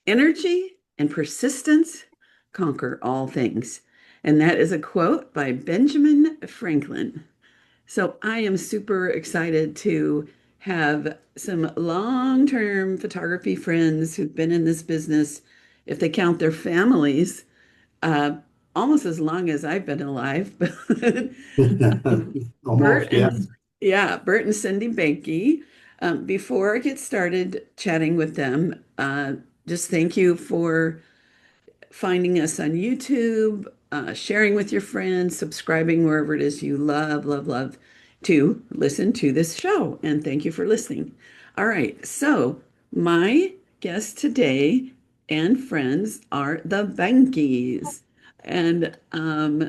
Energy and persistence conquer all things. And that is a quote by Benjamin Franklin. So I am super excited to have some long-term photography friends who've been in this business, if they count their families, uh, almost as long as I've been alive. Bert Almost, yeah. and yeah, Bert and Cindy Behnke. Before I get started chatting with them, just thank you for finding us on YouTube, sharing with your friends, subscribing wherever it is you love to listen to this show. And thank you for listening. All right. So, my guests today and friends are the Benkes. And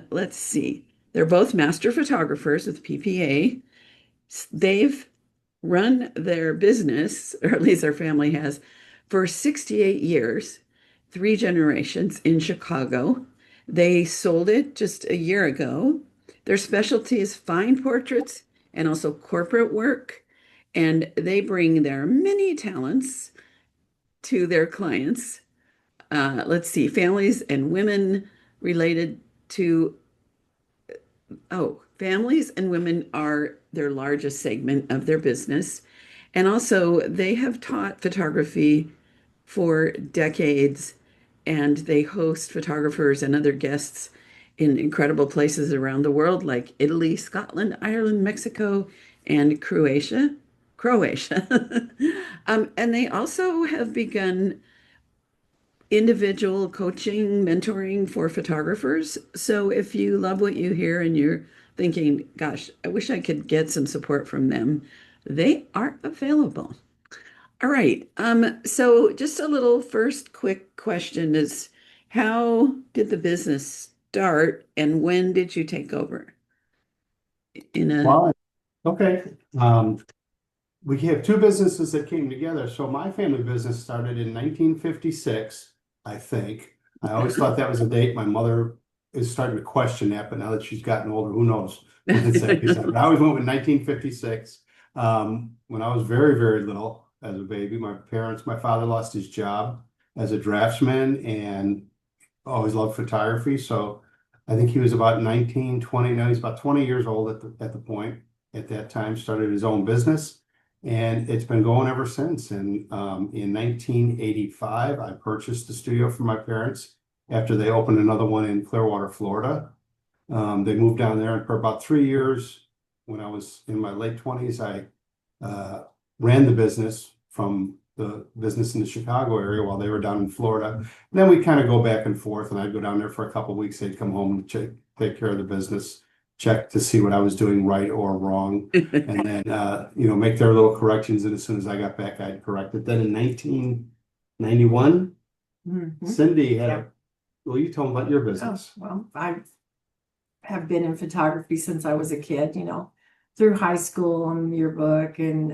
let's see, they're both master photographers with PPA. They've run their business, or at least their family has, for 68 years, three generations in Chicago. They sold it just a year ago. Their specialty is fine portraits and also corporate work. And they bring their many talents to their clients. Let's see, families and women related to families and women are their largest segment of their business. And also, they have taught photography for decades, and they host photographers and other guests in incredible places around the world, like Italy, Scotland, Ireland, Mexico, and Croatia. Croatia. And they also have begun individual coaching, mentoring for photographers. So if you love what you hear and you're thinking, gosh, I wish I could get some support from them, they are available. All right. So just a little first quick question is how did the business start and when did you take over? In a Well, okay. Um, we have two businesses that came together. So my family business started in 1956, I think. I always thought that was a date. My mother is starting to question that, but now that she's gotten older, who knows when exactly started. But I always went with 1956. When I was very, very little as a baby, my father lost his job as a draftsman and always loved photography. So I think he was about 19, 20. Now he's about 20 years old at the point at that time, started his own business. And it's been going ever since. And in 1985, I purchased the studio for my parents after they opened another one in Clearwater, Florida. They moved down there, and for about 3 years, when I was in my late 20s, I uh, ran the business from the business in the Chicago area while they were down in Florida. And then we kind of go back and forth, and I'd go down there for a couple of weeks. They'd come home and take care of the business, check to see what I was doing right or wrong, and then make their little corrections. And as soon as I got back, I'd correct it. Then in 1991, Cindy had Yeah. well, you told them about your Oh, business. well, I have been in photography since I was a kid, through high school on yearbook and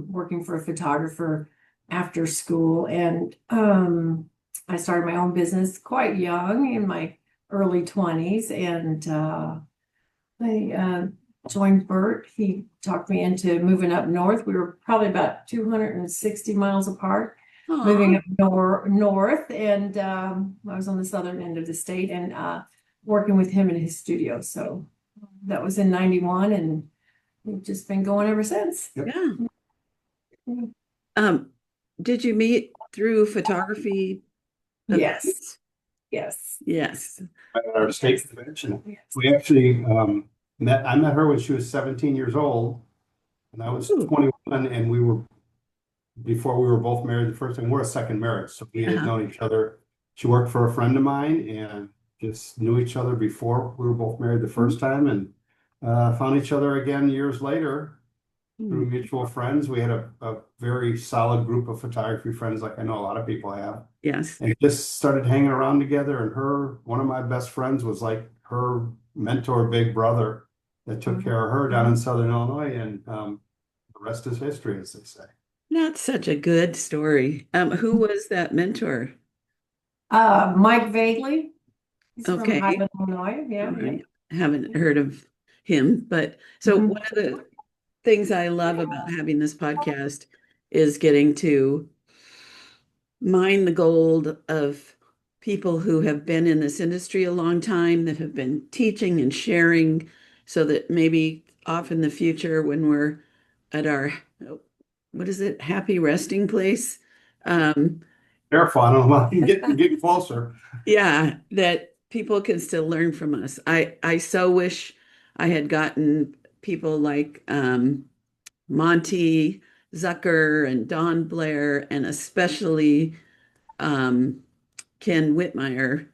working for a photographer after school. And I started my own business quite young in my early 20s. And I joined Bert. He talked me into moving up north. We were probably about 260 miles apart, moving Aw, up north. And I was on the southern end of the state and working with him in his studio. So that was in 91, and we've just been going ever since. Yep. yeah. Um, did you meet through photography Yes, events? yes, Yes. At our state convention. yes. We actually I met her when she was 17 years old, and I was Ooh, 21, and before we were both married the first time. We're a second marriage, so we had yeah. known each other. She worked for a friend of mine and just knew each other before we were both married the first time, and found each other again years later through Mm, mutual friends. We had a very solid group of photography friends, like I know a lot of people have, yes. and just started hanging around together. And one of my best friends was like her mentor, big brother that took care of her down in Southern Illinois. And the rest is history, as they say. That's such a good story. Who was that mentor? Mike Vagley, he's from Okay. Highland, Illinois. All Yeah, yeah. right. Haven't heard of him, but so Mhm. one of the things I love about having this podcast is getting to mine the gold of people who have been in this industry a long time, that have been teaching and sharing, so that maybe off in the future when we're at our, what is it, happy resting place? Um, Careful, I don't know if you get closer. yeah, that people can still learn from us. I so wish I had gotten people like Monty Zucker and Don Blair, and especially um, Ken Whitmire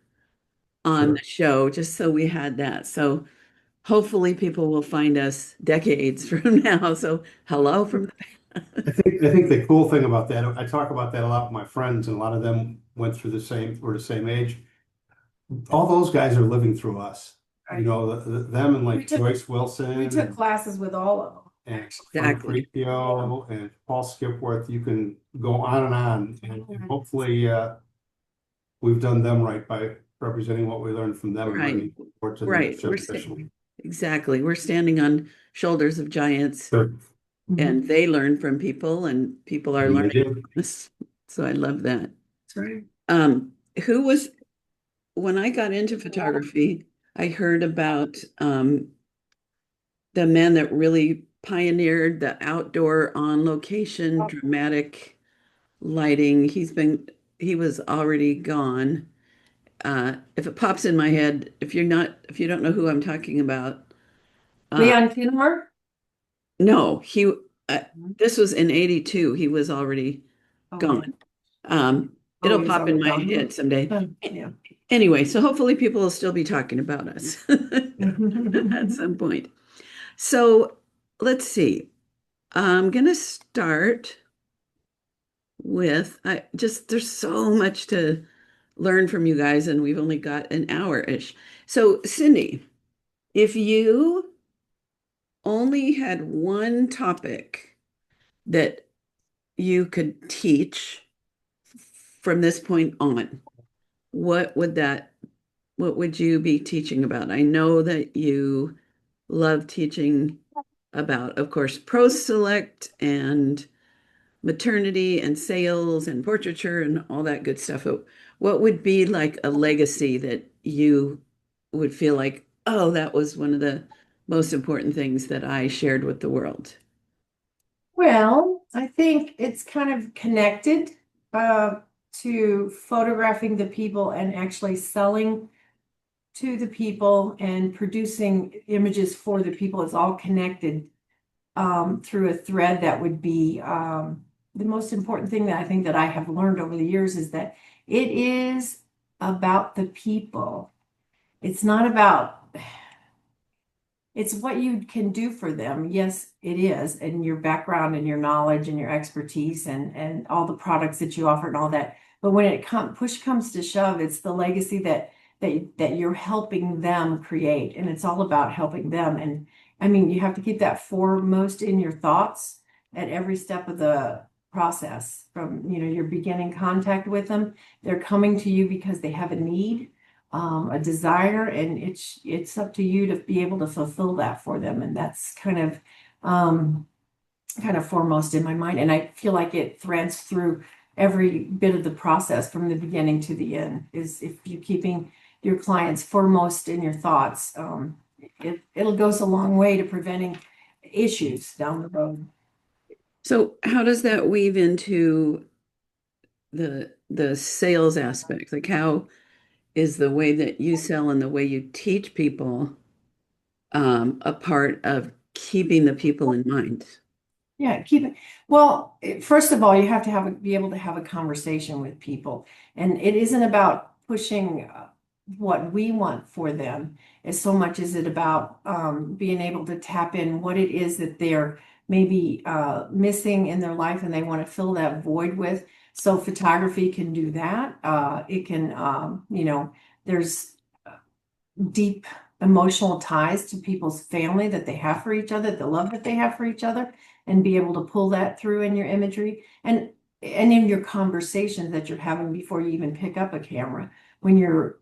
on the Sure. show, just so we had that. So hopefully people will find us decades from now. So hello from the I think the cool thing about that, I talk about that a lot with my friends, and a lot of them went through we're the same age. All those guys are living through us. You Right. know, them and We like took Joyce Wilson we took classes with all of them. and Frank exactly. Riccio and Paul Skipworth. You can go on and on, and hopefully we've done them right by representing what we learned from them and Right. bringing forward to the Right. next generation. Exactly. We're standing on shoulders of giants, So, and they learn from people, and people are and they learning did. from us. So I love that. That's right. Who was when I got into photography, I heard about the man that really pioneered the outdoor on location dramatic lighting. He was already gone. If it pops in my head, if you don't know who I'm talking about, uh, Leon Kinmer? no, uh, this was in '82. He was already Okay. gone. Oh, It'll he was pop in already my gone. head someday. Yeah. Anyway, so hopefully people will still be talking about us at some point. So let's see. I'm gonna start with I just there's so much to learn from you guys, and we've only got an hour-ish. So, Cindy, if you only had one topic that you could teach from this point on, what would that what would you be teaching about? I know that you love teaching about, of course, Pro Select and maternity and sales and portraiture and all that good stuff. What would be like a legacy that you would feel like, oh, that was one of the most important things that I shared with the world? Well, I think it's kind of connected uh, to photographing the people and actually selling to the people and producing images for the people. It's all connected through a thread that would be the most important thing that I think that I have learned over the years is that it is about the people. It's not about it's what you can do for them. Yes, it is, and your background and your knowledge and your expertise and all the products that you offer and all that. But when push comes to shove, it's the legacy that you're helping them create, and it's all about helping them. And I mean, you have to keep that foremost in your thoughts at every step of the process. From your beginning contact with them, they're coming to you because they have a need, a desire, and it's up to you to be able to fulfill that for them. And that's kind of foremost in my mind. And I feel like it threads through every bit of the process from the beginning to the end. Is if you're keeping your clients foremost in your thoughts, it'll goes a long way to preventing issues down the road. So, how does that weave into the sales aspect? Like, how is the way that you sell and the way you teach people a part of keeping the people in mind? Yeah, keep it. Well, first of all, you have to be able to have a conversation with people, and it isn't about pushing what we want for them as so much as it about being able to tap in what it is that they're maybe missing in their life, and they want to fill that void with. So photography can do that. It can, there's deep emotional ties to people's family that they have for each other, the love that they have for each other, and be able to pull that through in your imagery and in your conversations that you're having before you even pick up a camera. When you're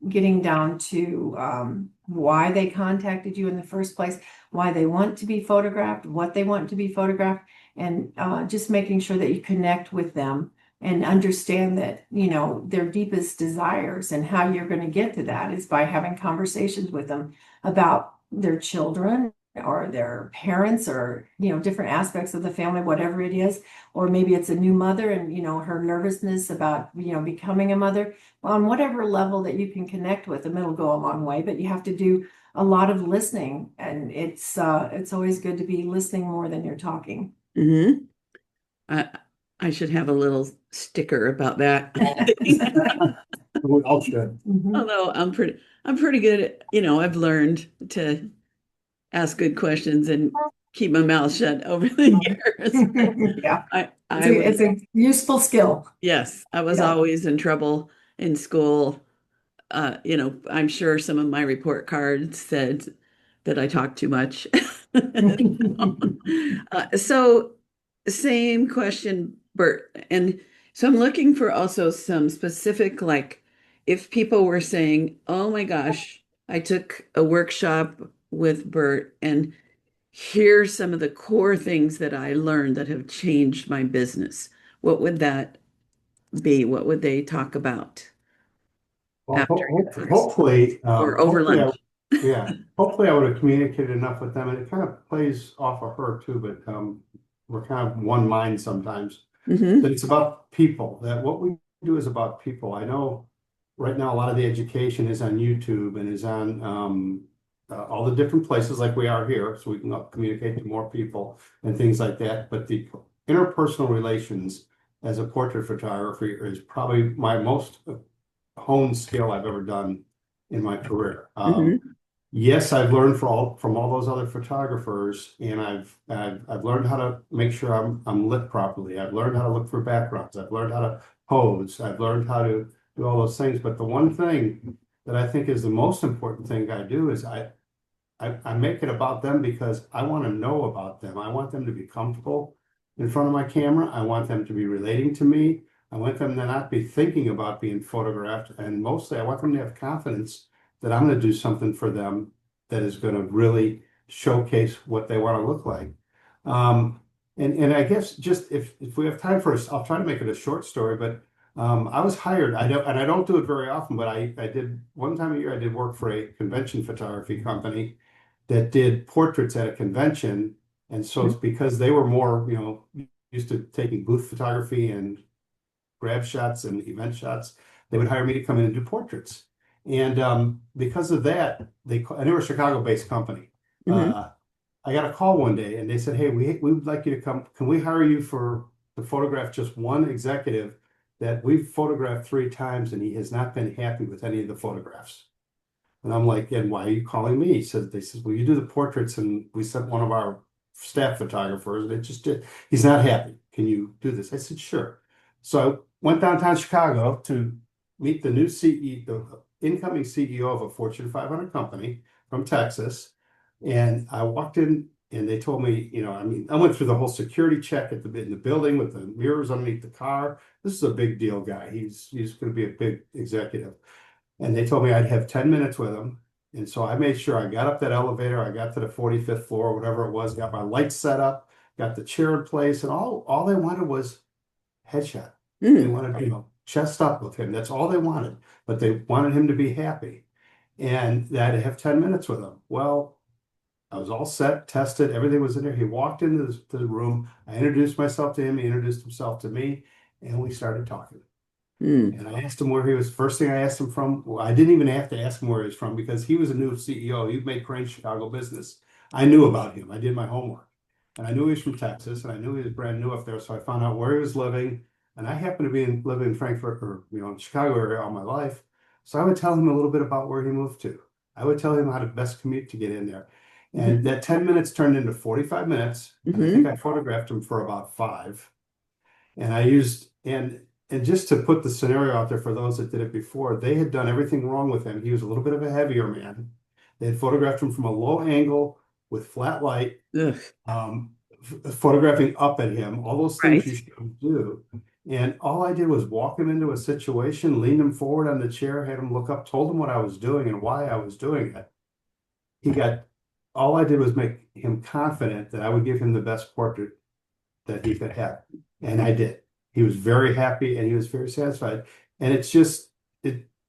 getting down to why they contacted you in the first place, why they want to be photographed, what they want to be photographed, and just making sure that you connect with them and understand that, their deepest desires, and how you're going to get to that is by having conversations with them about their children or their parents, or, different aspects of the family, whatever it is. Or maybe it's a new mother and, her nervousness about, becoming a mother. Well, on whatever level that you can connect with them, it'll go a long way, but you have to do a lot of listening, and it's always good to be listening more than you're talking. Mm-hmm. I I should have a little sticker about that. We all should. Mhm. Although I'm pretty good at, I've learned to ask good questions and keep my mouth shut over the years. Yeah, I was, it's a useful skill. yes, I was Yeah. always in trouble in school. I'm sure some of my report cards said that I talk too much. So same question, Bert. And so I'm looking for also some specific, like if people were saying, oh my gosh, I took a workshop with Bert and here's some of the core things that I learned that have changed my business. What would that be? What would they talk about Well, after your class hopefully, or over lunch? yeah, hopefully I would have communicated enough with them, and it kind of plays off of her too, but we're kind of one mind sometimes. Hmm. That it's about people, that what we do is about people. I know right now a lot of the education is on YouTube and is on all the different places like we are here, so we can communicate to more people and things like that. But the interpersonal relations as a portrait photographer is probably my most honed skill I've ever done in my career. Hmm. Yes, I've learned from all those other photographers, and I've learned how to make sure I'm lit properly. I've learned how to look for backgrounds. I've learned how to pose. I've learned how to do all those things. But the one thing that I think is the most important thing I do is I make it about them because I want to know about them. I want them to be comfortable in front of my camera. I want them to be relating to me. I want them to not be thinking about being photographed. And mostly, I want them to have confidence that I'm going to do something for them that is going to really showcase what they want to look like. Um, and I guess just if we have time for us, I'll try to make it a short story, but I was hired. I don't do it very often, but I did one time a year. I did work for a convention photography company that did portraits at a convention. And so it's because they were more, used to taking booth photography and grab shots and event shots, they would hire me to come in and do portraits. And because of that, and they were a Chicago-based company. Hmm. Uh, I got a call one day and they said, "Hey, we would like you to come. Can we hire you to photograph just one executive that we've photographed 3 times and he has not been happy with any of the photographs?" And I'm like, "And why are you calling me?" They said, "Well, you do the portraits and we sent one of our staff photographers and it just did. He's not happy. Can you do this?" I said, "Sure." So I went downtown Chicago to meet the new CEO, the incoming CEO of a Fortune 500 company from Texas. And I walked in and they told me, I went through the whole security check in the building with the mirrors underneath the car. This is a big deal guy. He's going to be a big executive. And they told me I'd have 10 minutes with him. And so I made sure I got up that elevator, I got to the 45th floor, whatever it was, got my lights set up, got the chair in place, and all they wanted was headshot. They Mm. wanted, chest up with him. That's all they wanted. But they wanted him to be happy. And that I'd have 10 minutes with him. Well, I was all set, tested, everything was in there. He walked into the room. I introduced myself to him, he introduced himself to me, and we started talking. Mm. And I asked him where he was. First thing I asked him from, well, I didn't even have to ask him where he was from because he was a new CEO. He made Crane Chicago business. I knew about him. I did my homework. And I knew he was from Texas and I knew he was brand new up there. So I found out where he was living. And I happened to living in Frankfurt or, in Chicago area all my life. So I would tell him a little bit about where he moved to. I would tell him how to best commute to get in there. And that 10 minutes turned into 45 minutes. And I think Hmm. I photographed him for about 5. And I used and just to put the scenario out there for those that did it before, they had done everything wrong with him. He was a little bit of a heavier man. They had photographed him from a low angle with flat light, Ugh. um, photographing up at him, all those things Right. you should do. And all I did was walk him into a situation, leaned him forward on the chair, had him look up, told him what I was doing and why I was doing it. He got, all I did was make him confident that I would give him the best portrait that he could have. And I did. He was very happy and he was very satisfied. And it's just,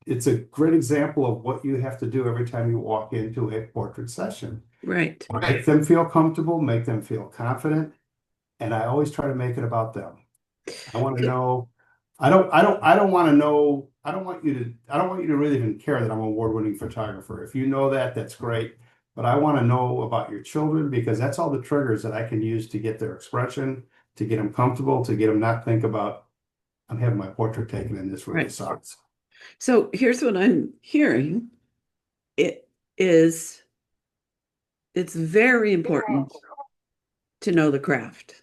it's a great example of what you have to do every time you walk into a portrait session. Right. Make them feel comfortable, make them feel confident. And I always try to make it about them. I want to know, I don't want to know, I don't want you to really even care that I'm an award-winning photographer. If you know that, that's great. But I want to know about your children because that's all the triggers that I can use to get their expression, to get them comfortable, to get them not think about, I'm having my portrait taken and this really Right. sucks. So here's what I'm hearing. It is, it's very important to know the craft,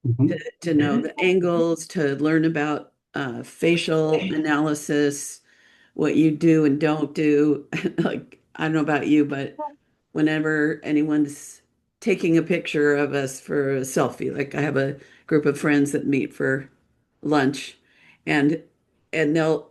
Mhm. to know the angles, to learn about facial analysis, what you do and don't do. Like, I don't know about you, but whenever anyone's taking a picture of us for a selfie, like I have a group of friends that meet for lunch, and they'll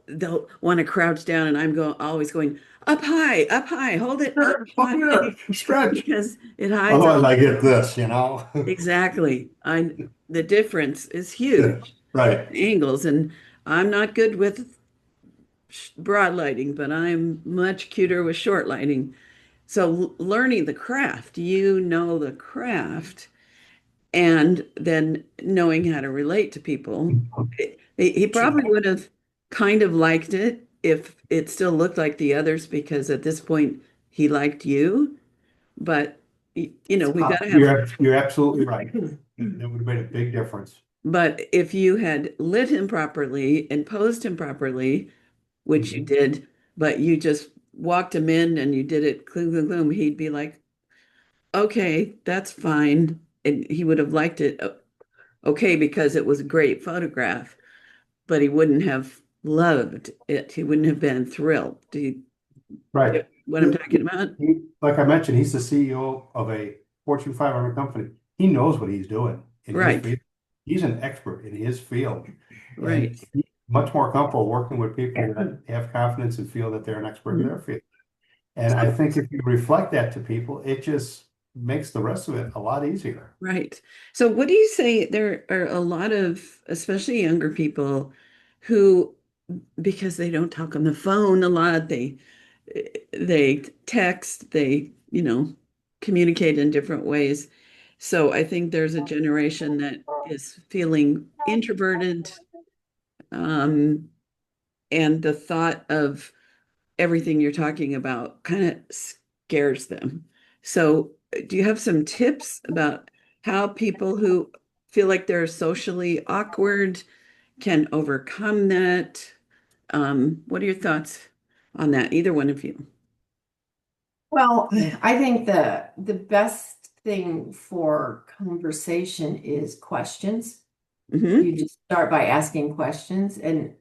want to crouch down, and I'm always going up high, hold it up Oh, yeah, high, stretch. because it hides Otherwise all I get this, you know? exactly. I The difference is Yeah, huge, right. angles, and I'm not good with broad lighting, but I'm much cuter with short lighting. So learning the craft, you know the craft, and then knowing how to relate to people. He probably would have kind of liked it if it still looked like the others, because at this point he liked you. But we've got to have. You're absolutely right. It would have made a big difference. But if you had lit him properly and posed him properly, which you Mhm. did, but you just walked him in and you did it, gloom, gloom, gloom, he'd be like, okay, that's fine. And he would have liked it, okay, because it was a great photograph, but he wouldn't have loved it. He wouldn't have been thrilled. Do you Right. get what I'm talking about? Like I mentioned, he's the CEO of a Fortune 500 company. He knows what he's doing in his Right, field. He's an expert in his field, and right. he's much more comfortable working with people that have confidence and feel that they're an expert in Mhm. their field. And I So, think if you reflect that to people, it just makes the rest of it a lot easier. right. So, what do you say? There are a lot of, especially younger people, who, because they don't talk on the phone a lot, they text, they, communicate in different ways. So I think there's a generation that is feeling introverted, um, and the thought of everything you're talking about kind of scares them. So, do you have some tips about how people who feel like they're socially awkward can overcome that? What are your thoughts on that? Either one of you. Well, I think the best thing for conversation is questions. Hmm. You just start by asking questions, and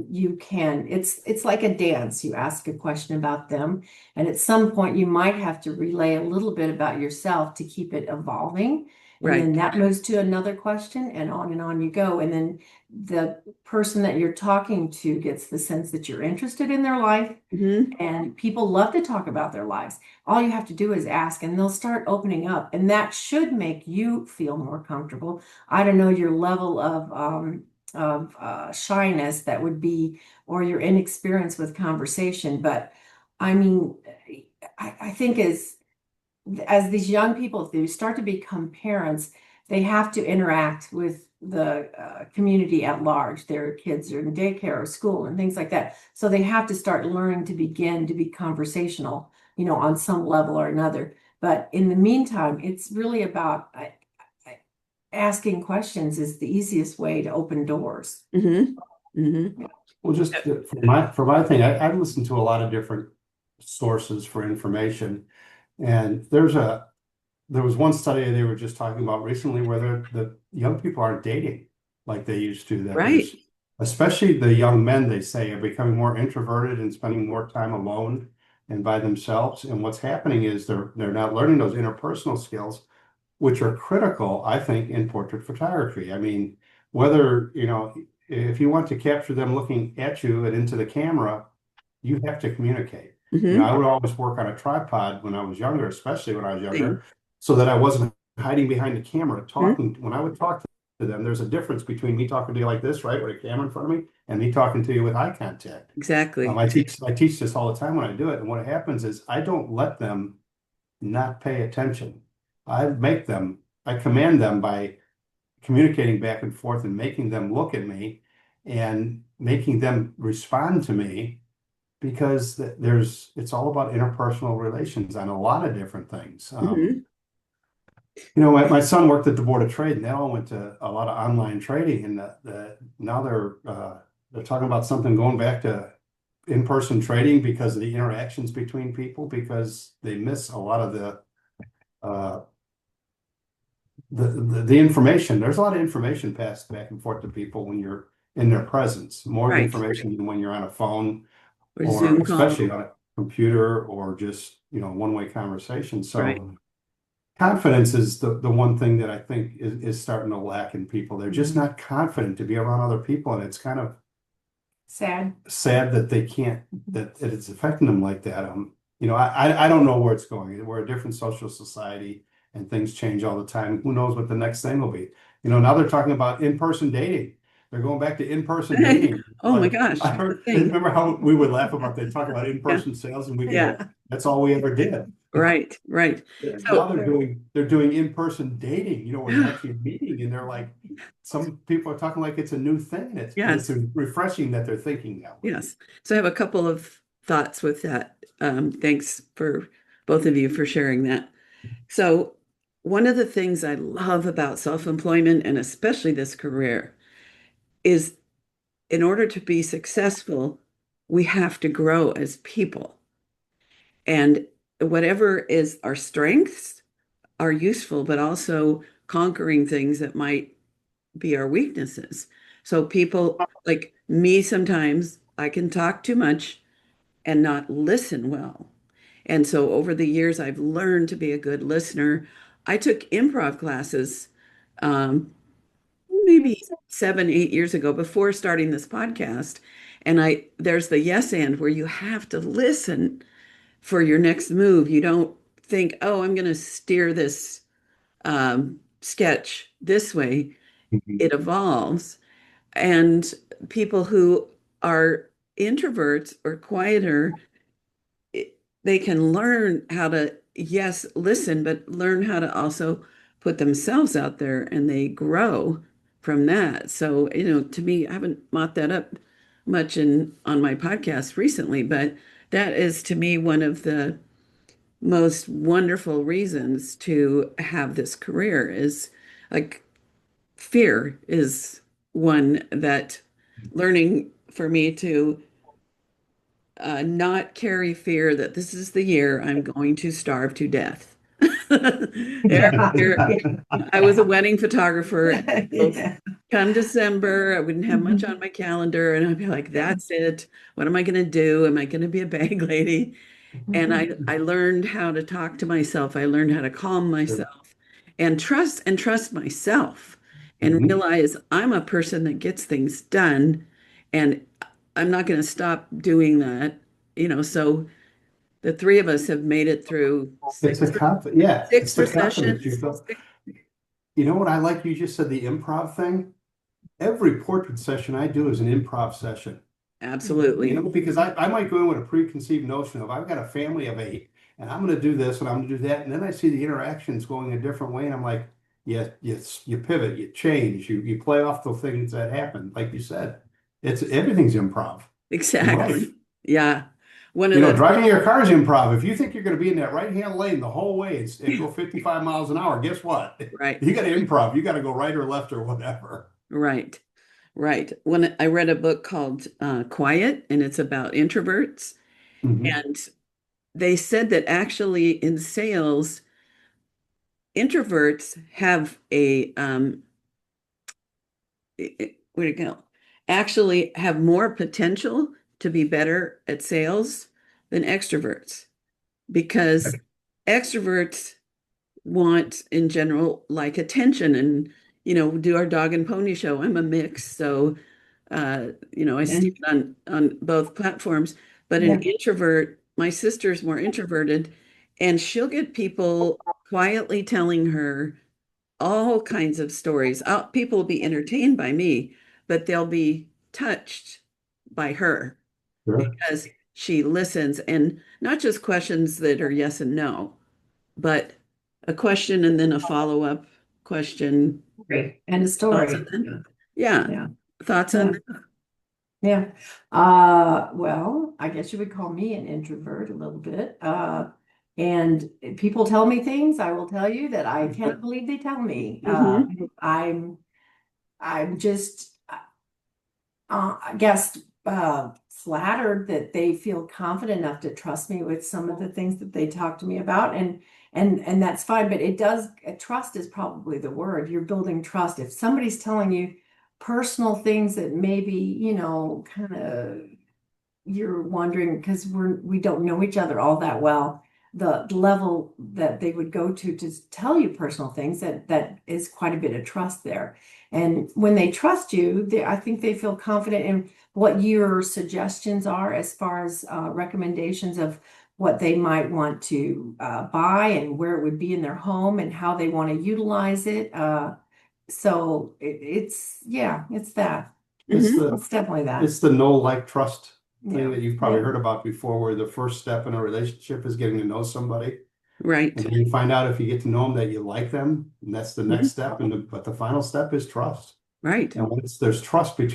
you can, it's like a dance. You ask a question about them, and at some point you might have to relay a little bit about yourself to keep it evolving, and then Right. that moves to another question, and on you go. And then the person that you're talking to gets the sense that you're interested in their life, Hmm. and people love to talk about their lives. All you have to do is ask, and they'll start opening up. And that should make you feel more comfortable. I don't know your level of shyness that would be, or your inexperience with conversation. But I mean, I think as these young people, if they start to become parents, they have to interact with the community at large. Their kids are in daycare or school and things like that. So they have to start learning to begin to be conversational, on some level or another. But in the meantime, it's really about asking questions is the easiest way to open doors. Hmm. Hmm. Well, just for my thing, I've listened to a lot of different sources for information, and there was one study they were just talking about recently where the young people aren't dating like they used to. That Right. there's, especially the young men, they say, are becoming more introverted and spending more time alone and by themselves. And what's happening is they're not learning those interpersonal skills, which are critical, I think, in portrait photography. I mean, whether, if you want to capture them looking at you and into the camera, you have to communicate. I Hmm. would always work on a tripod when I was younger, especially when I was Same. younger, so that I wasn't hiding behind the camera Mhm. talking. When I would talk to to them. There's a difference between me talking to you like this, right, with a camera in front of me, and me talking to you with eye contact. Exactly. I teach this all the time when I do it, and what happens is I don't let them not pay attention. I command them by communicating back and forth and making them look at me and making them respond to me because it's all about interpersonal relations on a lot of different things. Mhm. My son worked at the Board of Trade, and they all went to a lot of online trading, and now they're talking about something going back to in-person trading because of the interactions between people, because they miss a lot of uh, the information. There's a lot of information passed back and forth to people when you're in their presence, more Right. information than when you're on a phone Or or Zoom call. especially on a computer or just, one-way conversation. Right. So confidence is the one thing that I think is starting to lack in people. They're just not confident to be around other people, and it's kind of Sad. that they can't, that it's affecting them like that. I don't know where it's going. We're a different social society and things change all the time. Who knows what the next thing will be? Now they're talking about in-person dating. They're going back to in-person dating. Oh my Like, gosh. I remember how we would laugh about they talk about Yeah. in-person sales, and we go, Yeah. that's all we ever did. Right. Right. Now So they're doing in-person dating, where they're actually meeting, and they're like, some people are talking like it's a new thing. It's yes. refreshing that they're thinking that way. Yes. So I have a couple of thoughts with that. Thanks for both of you for sharing that. So one of the things I love about self-employment and especially this career is in order to be successful, we have to grow as people. And whatever is our strengths are useful, but also conquering things that might be our weaknesses. So people like me, sometimes I can talk too much and not listen well. And so over the years, I've learned to be a good listener. I took improv classes maybe 7, 8 years ago before starting this podcast. And there's the yes and where you have to listen for your next move. You don't think, oh, I'm going to steer this sketch this way. Mhm. It evolves. And people who are introverts or quieter, they can learn how to, yes, listen, but learn how to also put themselves out there and they grow from that. So, to me, I haven't mocked that up much on my podcast recently, but that is to me one of the most wonderful reasons to have this career is like fear is one that learning for me to not carry fear that this is the year I'm going to starve to death. Every year, I was a wedding photographer. So Yeah. come December, I wouldn't have much on my calendar, and I'd be like, "That's it. What am I going to do? Am I going to be a bag lady?" And I learned how to talk to myself. I learned how to calm myself and trust myself and Mhm. realize I'm a person that gets things done and I'm not going to stop doing that. So the three of us have made it through It's six it's six the confidence you recessions. feel. You know what I like? You just said the improv thing. Every portrait session I do is an improv session. Absolutely. Because I might go in with a preconceived notion of I've got a family of 8 and I'm going to do this and I'm going to do that. And then I see the interactions going a different way. And I'm like, yeah, you pivot, you change, you play off the things that happen. Like you said, everything's improv in life. Exactly. Yeah. One of the Driving your car is improv. If you think you're going to be in that right-hand lane the whole way and go 55 miles an hour, guess what? right, You got to improv. You got to go right or left or whatever. right, right. When I read a book called Quiet, and it's about introverts, Mhm. and they said that actually in sales, introverts have where'd it go? Actually have more potential to be better at sales than extroverts because extroverts want in general like attention and do our dog and pony show. I'm a mix, so I stand on both platforms. But an Yeah. introvert, my sister's more introverted, and she'll get people quietly telling her all kinds of stories. People will be entertained by me, but they'll be touched by her Sure. because she listens, and not just questions that are yes and no, but a question and then a follow-up question. Great. And a Thoughts on story. that? Yeah. Yeah. Thoughts on Yeah. that? Yeah. Well, I guess you would call me an introvert a little bit. And people tell me things, I will tell you that I cannot believe they tell me. Hmm. I'm I'm just I guess flattered that they feel confident enough to trust me with some of the things that they talk to me about, and that's fine. But it does trust is probably the word. You're building trust. If somebody's telling you personal things that maybe, kind of you're wondering because we don't know each other all that well, the level that they would go to tell you personal things, that is quite a bit of trust there. And when they trust you, I think they feel confident in what your suggestions are as far as recommendations of what they might want to buy and where it would be in their home and how they want to utilize it. So it's yeah, it's that. It's Hmm. the It's definitely that. it's the know, like, trust thing Yeah. that you've probably Yeah. heard about before, where the first step in a relationship is getting to know somebody. And Right. then you find out if you get to know them that you like them, and that's the Mhm. next step. But the final step is trust. Right. And once there's trust in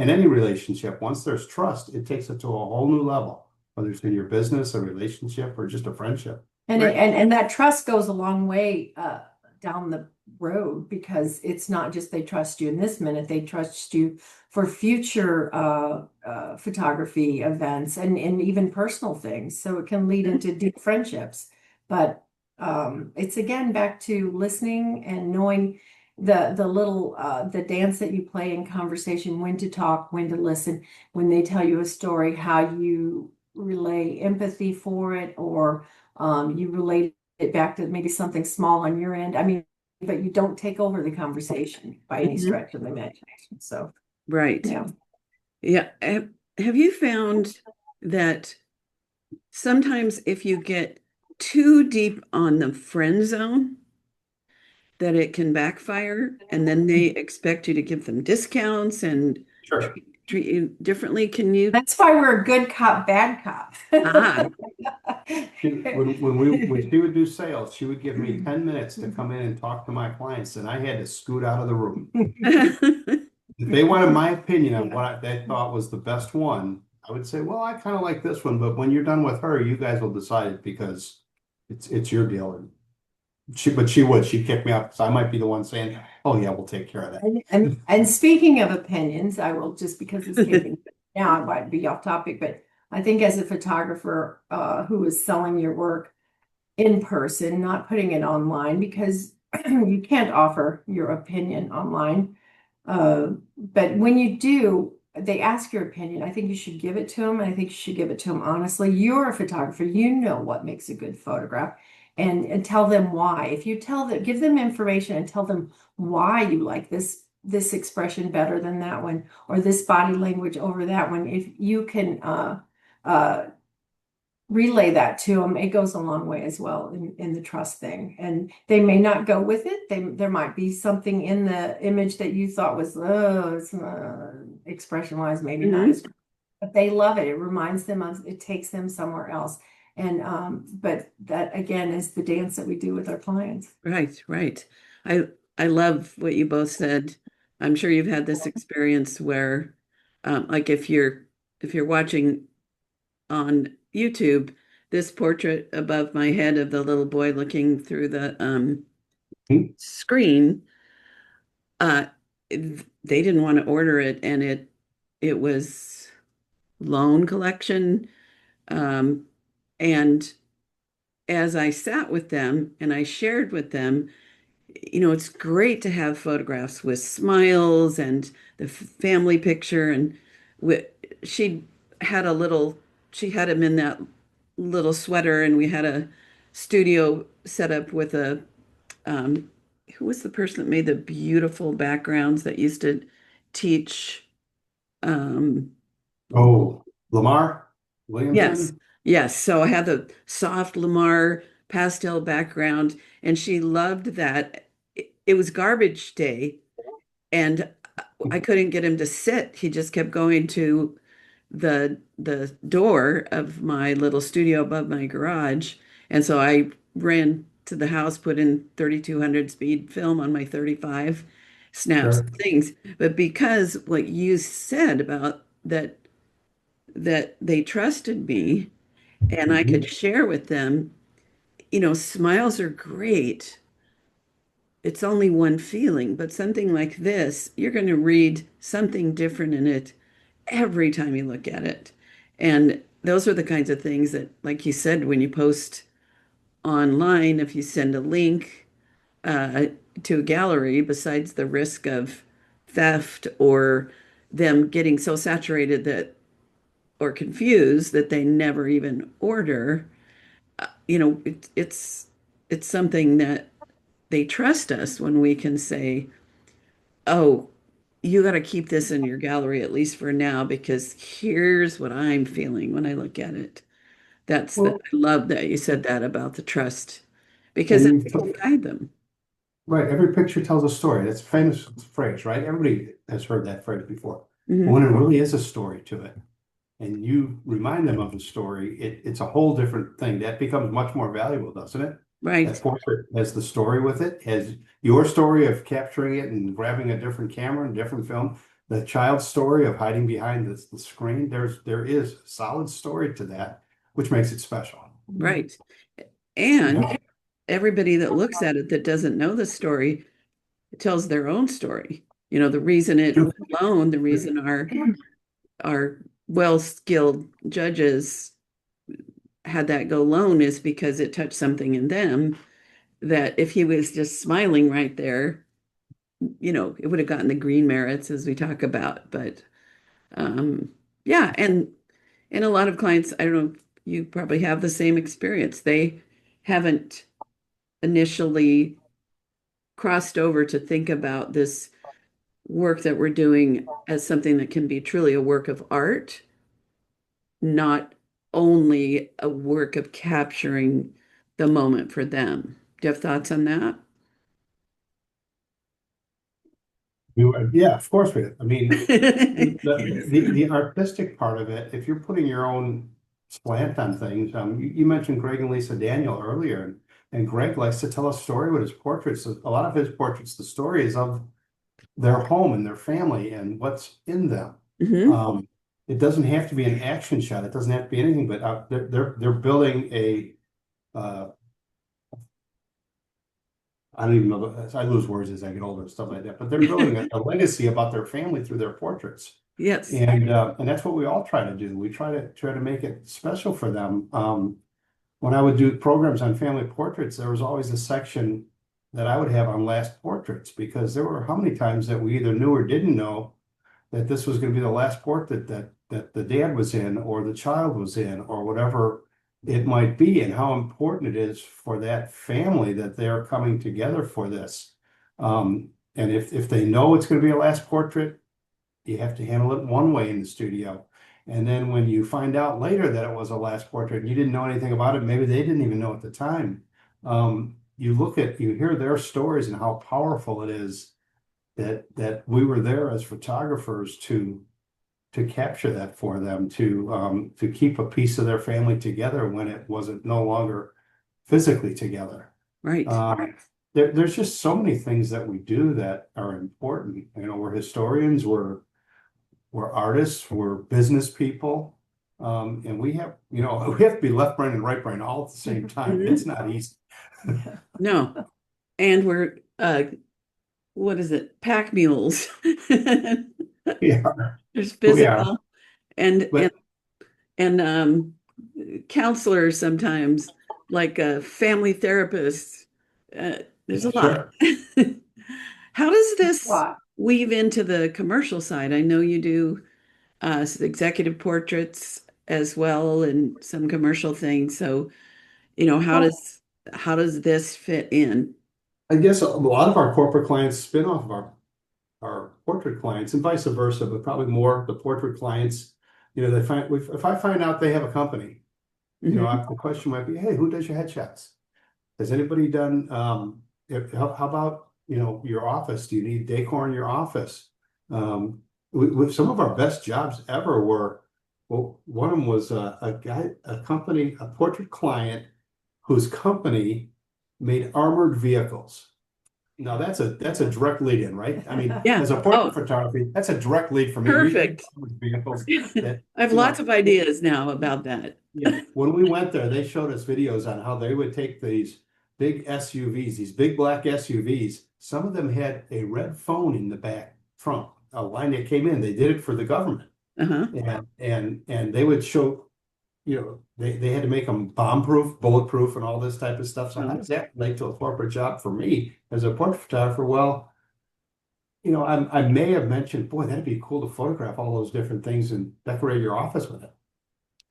any relationship, once there's trust, it takes it to a whole new level, whether it's in your business, a relationship, or just a friendship. And Right. and that trust goes a long way down the road because it's not just they trust you in this minute, they trust you for future photography events and even personal things. So it can lead Mhm. into deep friendships. But it's again back to listening and knowing the little the dance that you play in conversation, when to talk, when to listen, when they tell you a story, how you relay empathy for it, or you relate it back to maybe something small on your end. I mean, but you don't take over the conversation by any Mhm. stretch of the imagination. So, Right. yeah. Yeah. Have you found that sometimes if you get too deep on the friend zone, that it can backfire, and then they expect you to give them discounts and Sure. treat you differently? Can you? That's why we're a good cop, bad cop. Ah. When she would do sales, she would give me 10 minutes to come in and talk to my clients, and I had to scoot out of the room. If they wanted my opinion on they thought was the best one, I would say, well, I kind of like this one, but when you're done with her, you guys will decide it because it's your deal. And she'd kick me out because I might be the one saying, oh yeah, we'll take care of that. And speaking of opinions, I will, just because it's getting now, I might be off topic, but I think as a photographer who is selling your work in person, not putting it online, because you can't offer your opinion online. But when you do, they ask your opinion. I think you should give it to them. I think you should give it to them honestly. You're a photographer. You know what makes a good photograph, and tell them why. If you tell them, give them information and tell them why you like this expression better than that one, or this body language over that one. If you can uh, relay that to them, it goes a long way as well in the trust thing. And they may not go with it. There might be something in the image that you thought was, oh, it's expression wise, maybe not Mhm. as, but they love it. It reminds them of, it takes them somewhere else. And but that again is the dance that we do with our clients. Right, right. I I love what you both said. I'm sure you've had this experience where, like if you're watching on YouTube, this portrait above my head of the little boy looking through the Hmm? screen, uh, they didn't want to order it, and it was loan collection, um, and as I sat with them and I shared with them, it's great to have photographs with smiles and the family picture. And wi- she had a little, she had him in that little sweater, and we had a studio set up with um, who was the person that made the beautiful backgrounds that used to teach? Um, Oh, Lamar yes, Williamson. yes. So I had the soft Lamar pastel background, and she loved that. it was garbage day, and I couldn't get him to sit. He just kept going to the door of my little studio above my garage. And so I ran to the house, put in 3200 speed film on my 35, snaps, Sure. things. But because what you said about that they trusted me and I could Mhm. share with them, smiles are great. It's only one feeling, but something like this, you're going to read something different in it every time you look at it. And those are the kinds of things that, like you said, when you post online, if you send a link uh, to a gallery, besides the risk of theft or them getting so saturated that or confused that they never even order, it's something that they trust us when we can say, "Oh, you got to keep this in your gallery at least for now because here's what I'm feeling when I look at it." Well, I love that you said that about the trust because and then you've we can guide them. right, every picture tells a story. That's a famous phrase, right? Everybody has heard that phrase before. But when Hmm. it really is a story to it, and you remind them of the story, it's a whole different thing. That becomes much more valuable, doesn't it? That Right, portrait has the story with it, has your story of capturing it and grabbing a different camera and different film, the child's story of hiding behind the screen. There is a solid story to that, which makes it special. right. And Yeah. everybody that looks at it that doesn't know the story tells their own story. The reason it Sure. went alone, the reason our well-skilled judges had that go alone is because it touched something in them that if he was just smiling right there, it would have gotten the green merits as we talk about. But yeah, and a lot of clients, I don't know, you probably have the same experience. They haven't initially crossed over to think about this work that we're doing as something that can be truly a work of art, not only a work of capturing the moment for them. Do you have thoughts on that? Yeah, of course we do. I mean, the artistic part of it, if you're putting your own slant on things, you mentioned Greg and Lisa Daniel earlier, and Greg likes to tell a story with his portraits. A lot of his portraits, the story is of their home and their family and what's in them. Hmm. Um, it doesn't have to be an action shot. It doesn't have to be anything, but they're building a I don't even know. I lose words as I get older and stuff like that. But they're building a legacy about their family through their portraits, Yes. and that's what we all try to do. We try to make it special for them. When I would do programs on family portraits, there was always a section that I would have on last portraits because there were how many times that we either knew or didn't know that this was going to be the last portrait that the dad was in or the child was in or whatever it might be, and how important it is for that family that they're coming together for this. And if they know it's going to be a last portrait, you have to handle it one way in the studio. And then when you find out later that it was a last portrait and you didn't know anything about it, maybe they didn't even know at the time. You hear their stories and how powerful it is that we were there as photographers to capture that for them, to keep a piece of their family together when it wasn't no longer physically together. Right. There's just so many things that we do that are important. We're historians, we're artists, we're business people, and we have to be left brain and right brain all at the same time. It's Hmm. not easy. No. And we're what is it? Pack mules. Yeah, There's we are, physical and and but and counselors sometimes, like a family therapist. There's a lot. sure. How does this Wow. weave into the commercial side? I know you do executive portraits as well and some commercial things. So, Well, how does this fit in? I guess a lot of our corporate clients spin off of our portrait clients and vice versa, but probably more the portrait clients. If I find out they have a company, Hmm. the question might be, hey, who does your headshots? Has anybody done, how about your office? Do you need decor in your office? Some of our best jobs ever were, well, one of them was a portrait client whose company made armored vehicles. Now that's a direct lead in, right? I mean, Yeah. as a portrait Oh, photography, that's a direct lead for me. We made perfect. armored vehicles that, I have lots of ideas now about that. yeah, when we went there, they showed us videos on how they would take these big SUVs, these big black SUVs. Some of them had a red phone in the back trunk, a line that came in. They did it for the government. Uh-huh. And they would show, they had to make them bomb-proof, bulletproof, and all this type of stuff. So how does that relate to a corporate job for me as a portrait photographer? Well, I may have mentioned, boy, that'd be cool to photograph all those different things and decorate your office with it.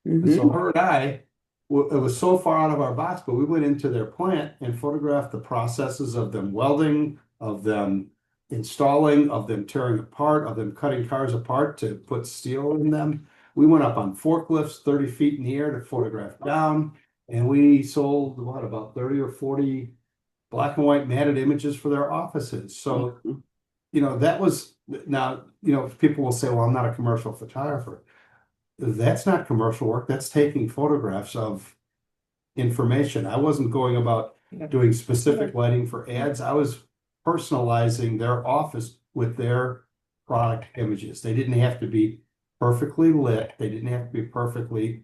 And so her and I, it was so far out of our box, but we went into their plant and photographed the processes of them welding, of them installing, of them tearing apart, of them cutting cars apart to put steel in them. We went up on forklifts 30 feet in the air to photograph down, and we sold about 30 or 40 black and white matted images for their offices. So, that was now, people will say, well, I'm not a commercial photographer. That's not commercial work. That's taking photographs of information. I wasn't going about doing specific lighting for ads. I was personalizing their office with their product images. They didn't have to be perfectly lit. They didn't have to be perfectly,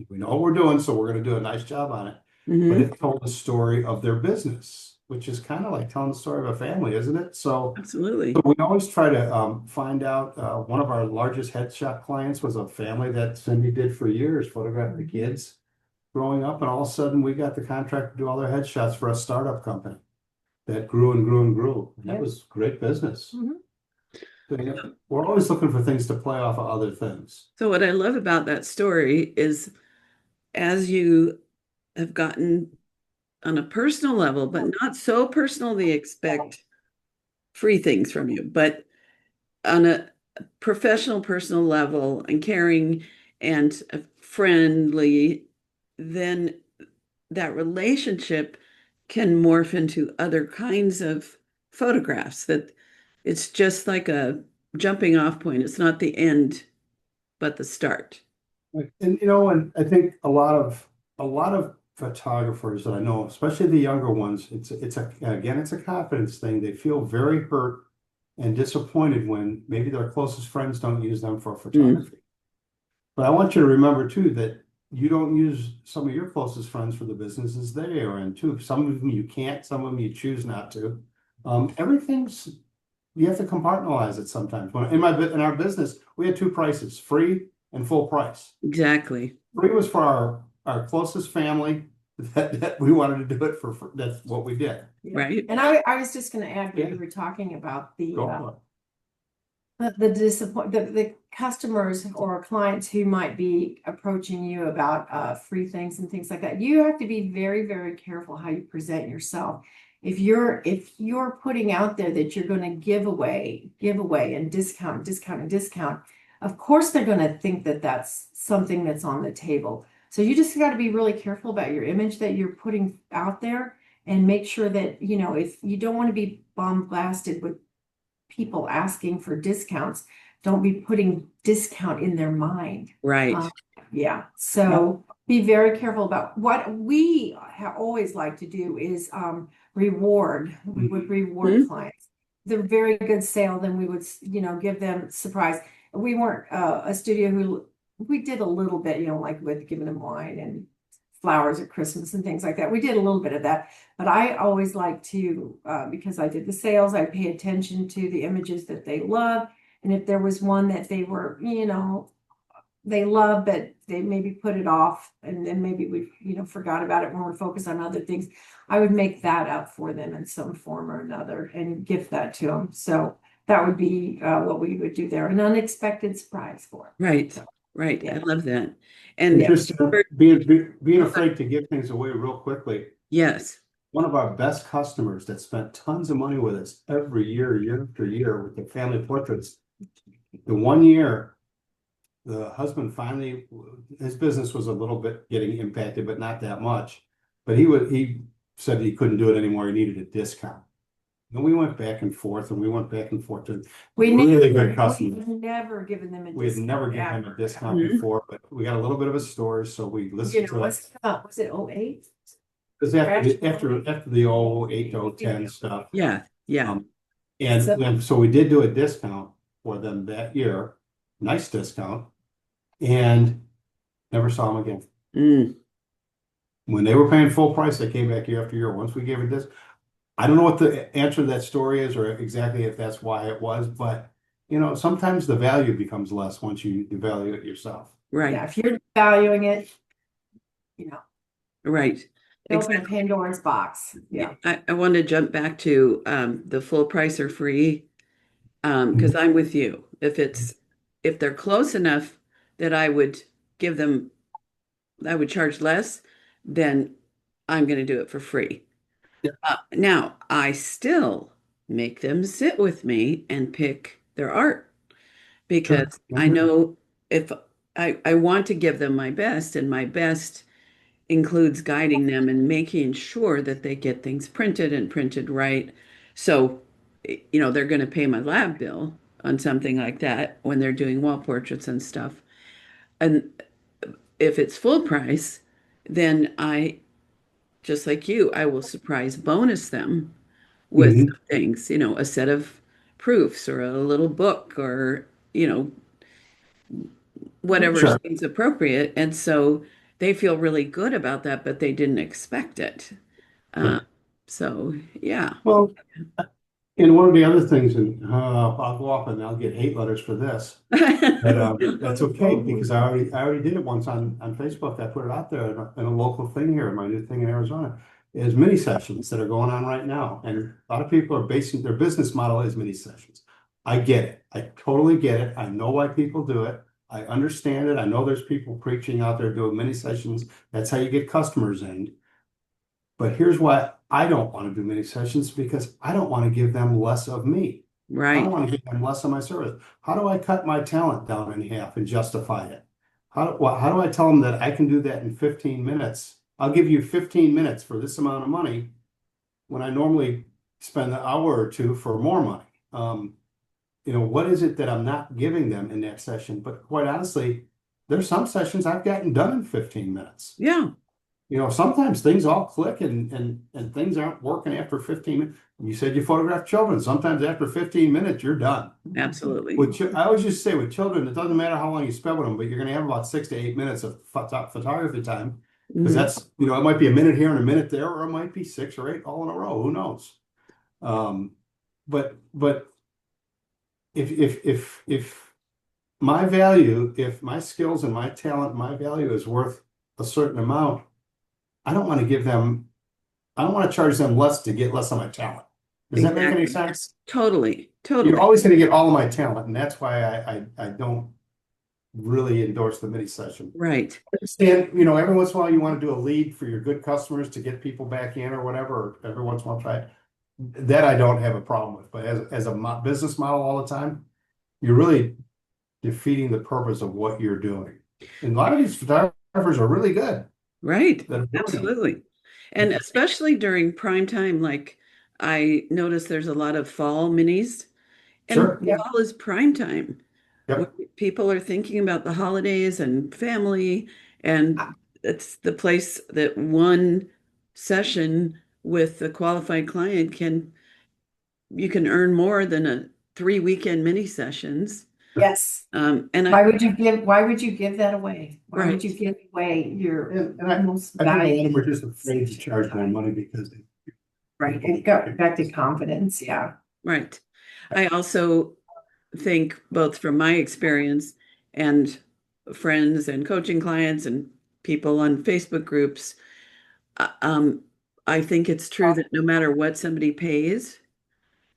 we know what we're doing, so we're going to do a nice job on it. But it told the story of their business, which is kind of like telling the story of a family, isn't it? So Absolutely. we always try to find out. One of our largest headshot clients was a family that Cindy did for years, photographed the kids growing up, and all of a sudden we got the contract to do all their headshots for a startup company that grew and grew and grew. And that was great business. So, we're always looking for things to play off of other things. So what I love about that story is as you have gotten on a personal level, but not so personal they expect free things from you, but on a professional, personal level and caring and friendly, then that relationship can morph into other kinds of photographs that it's just like a jumping off point. It's not the end, but the start. And I think a lot of photographers that I know, especially the younger ones, it's a confidence thing. They feel very hurt and disappointed when maybe their closest friends don't use them for photography. But I want you to remember too that you don't use some of your closest friends for the businesses they are in too. Some of them you can't, some of them you choose not to. You have to compartmentalize it sometimes. In our business, we had two prices: free and full price. Exactly. Free was for our closest family that we wanted to do it for. That's what we did. Right. And I was just going to add what you were talking about the the customers or clients who might be approaching you about free things and things like that. You have to be very, very careful how you present yourself. If you're putting out there that you're going to give away and discount, of course they're going to think that that's something that's on the table. So you just got to be really careful about your image that you're putting out there and make sure that, if you don't want to be bombasted with people asking for discounts, don't be putting discount in their mind. Right. Yeah. So be very careful about what we always like to do is reward. We would reward clients. They're very good sale, then we would, give them surprise. We weren't a studio who we did a little bit, like with giving them wine and flowers at Christmas and things like that. We did a little bit of that, but I always like to, because I did the sales, I pay attention to the images that they love. And if there was one that they were, they love, but they maybe put it off and then maybe we, forgot about it when we're focused on other things, I would make that up for them in some form or another and gift that to them. So that would be what we would do there, an unexpected surprise for them. Right. So, Right. yeah. I love that. And just being afraid to give things away real quickly. yes. One of our best customers that spent tons of money with us every year after year with the family portraits. The one year, the husband finally, his business was a little bit getting impacted, but not that much. But he said he couldn't do it anymore. He needed a discount. And we went back and forth and we went back and forth to We really good we've customers. never given them a We had never discount given them a ever. discount Mhm. before, but we got a little bit of a story, so we You listened know, to it. was it 08? Because after the 08 to 010 stuff, Yeah, yeah. um, and So- then so we did do a discount for them that year, nice discount, and never saw them again. Mm, When they were paying full price, they came back year after year. Once we gave it this, I don't know what the answer to that story is or exactly if that's why it was, but sometimes the value becomes less once you value it yourself. right, Yeah, if you're valuing it, you know, right. open a Exactly. Pandora's box. Yeah. I want to jump back to the full price or free because I'm with you. If they're close enough that I would give them, I would charge less, then I'm going to do it for free. Yeah. Now, I still make them sit with me and pick their art Sure. because Yeah. I know if I want to give them my best, and my best includes guiding them and making sure that they get things printed and printed right. So, they're going to pay my lab bill on something like that when they're doing wall portraits and stuff. And if it's full price, then just like you, I will surprise bonus them with Mhm. things, a set of proofs or a little book or, whatever Sure. seems appropriate. And so they feel really good about that, but they didn't expect it. Uh, Sure. so yeah. Well, and one of the other things, and I'll go off and I'll get hate letters for this. But that's okay because I already did it once on Facebook. I put it out there in a local thing here, my new thing in Arizona, is mini sessions that are going on right now. And a lot of people are basing their business model is mini sessions. I get it. I totally get it. I know why people do it. I understand it. I know there's people preaching out there doing mini sessions. That's how you get customers in. But here's why I don't want to do mini sessions because I don't want to give them less of me. I don't Right. want to give them less of my service. How do I cut my talent down in half and justify it? How do I tell them that I can do that in 15 minutes? I'll give you 15 minutes for this amount of money when I normally spend an hour or two for more money. What is it that I'm not giving them in that session? But quite honestly, there's some sessions I've gotten done in 15 minutes. Yeah, Sometimes things all click and things aren't working after 15 minutes. You said you photograph children. Sometimes after 15 minutes, you're done. absolutely. I always just say with children, it doesn't matter how long you spend with them, but you're going to have about 6 to 8 minutes of photography time because Mhm. it might be a minute here and a minute there, or it might be 6 or 8 all in a row. Who knows? Um, but if my value, if my skills and my talent, my value is worth a certain amount, I don't want to give them I don't want to charge them less to get less of my talent. Does that make any Exactly. sense? Totally. You're Totally. always going to get all of my talent, and that's why I don't really endorse the mini session. Right. And every once in a while you want to do a lead for your good customers to get people back in or whatever, or every once in a while try it. That I don't have a problem with. But as a business model all the time, you're really defeating the purpose of what you're doing. And a lot of these photographers are really good Right. that are doing it. Absolutely. And especially during prime time, like I notice there's a lot of fall minis, and Sure. Yeah. fall is prime time when Yep. people are thinking about the holidays and family, and it's the place that one session with a qualified client you can earn more than a 3 weekend mini sessions. Yes. And Why would you give that away? Why would you right, give away your And most I think a lot of valuable? them are just afraid to charge more money because they. Right, and go back to confidence, yeah. right. I also think both from my experience and friends and coaching clients and people on Facebook groups, uh, um, I think it's true that no matter what somebody pays,